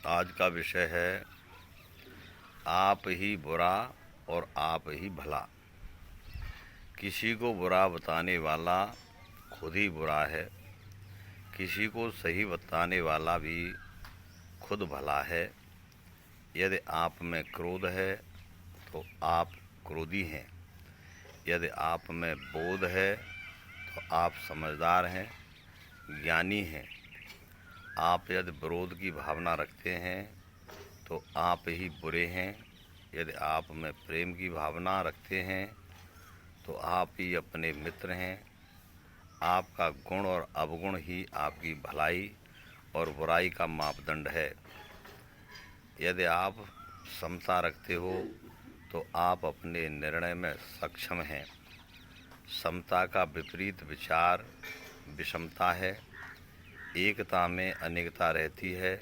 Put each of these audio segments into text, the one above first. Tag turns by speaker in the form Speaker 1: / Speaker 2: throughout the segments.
Speaker 1: आज का विषय है आप ही बुरा और आप ही भला। किसी को बुरा बताने वाला खुद ही बुरा है, किसी को सही बताने वाला भी खुद भला है। यदि आप में क्रोध है तो आप क्रोधी हैं, यदि आप में बोध है तो आप समझदार हैं, ज्ञानी हैं। आप यदि विरोध की भावना रखते हैं तो आप ही बुरे हैं, यदि आप में प्रेम की भावना रखते हैं तो आप ही अपने मित्र हैं। आपका गुण और अवगुण ही आपकी भलाई और बुराई का मापदंड है। यदि आप समता रखते हो तो आप अपने निर्णय में सक्षम हैं। समता का विपरीत विचार विषमता है। एकता में अनेकता रहती है,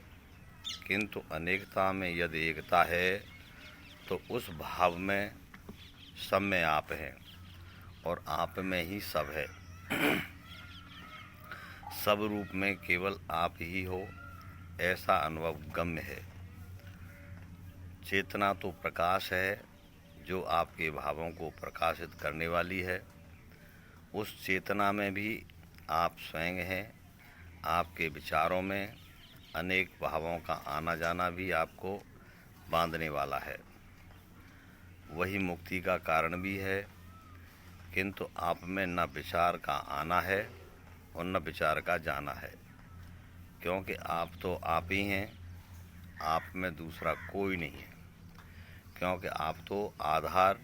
Speaker 1: किंतु अनेकता में यदि एकता है तो उस भाव में सब में आप हैं और आप में ही सब है। सब रूप में केवल आप ही हो, ऐसा अनुभव गम्य है। चेतना तो प्रकाश है जो आपके भावों को प्रकाशित करने वाली है। उस चेतना में भी आप स्वयं हैं। आपके विचारों में अनेक भावों का आना जाना भी आपको बांधने वाला है। वही मुक्ति का कारण भी है, किंतु आप में न विचार का आना है और न विचार का जाना है, क्योंकि आप तो आप ही हैं। आप में दूसरा कोई नहीं है, क्योंकि आप तो आधार,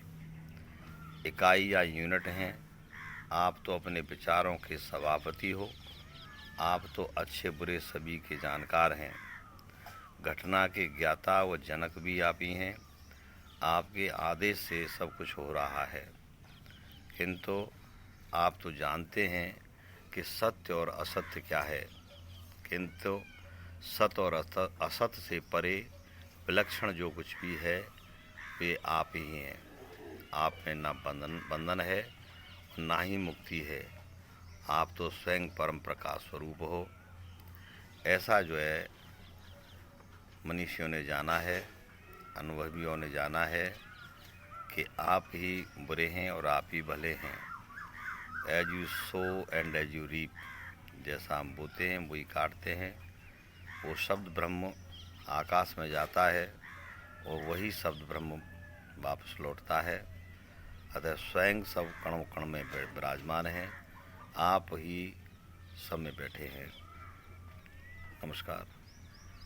Speaker 1: इकाई या यूनिट हैं। आप तो अपने विचारों के सभापति हो। आप तो अच्छे बुरे सभी के जानकार हैं। घटना के ज्ञाता व जनक भी आप ही हैं। आपके आदेश से सब कुछ हो रहा है, किंतु आप तो जानते हैं कि सत्य और असत्य क्या है। किंतु सत्य और असत्य से परे विलक्षण जो कुछ भी है वे आप ही हैं। आप में ना बंधन है और ना ही मुक्ति है। आप तो स्वयं परम प्रकाश स्वरूप हो। ऐसा जो है मनीषियों ने जाना है, अनुभवियों ने जाना है कि आप ही बुरे हैं और आप ही भले हैं। As you sow and as you reap, जैसा हम बोते हैं वही काटते हैं। वो शब्द ब्रह्म आकाश में जाता है और वही शब्द ब्रह्म वापस लौटता है। अतः स्वयं सब कण कण में विराजमान हैं। आप ही सब में बैठे हैं। नमस्कार।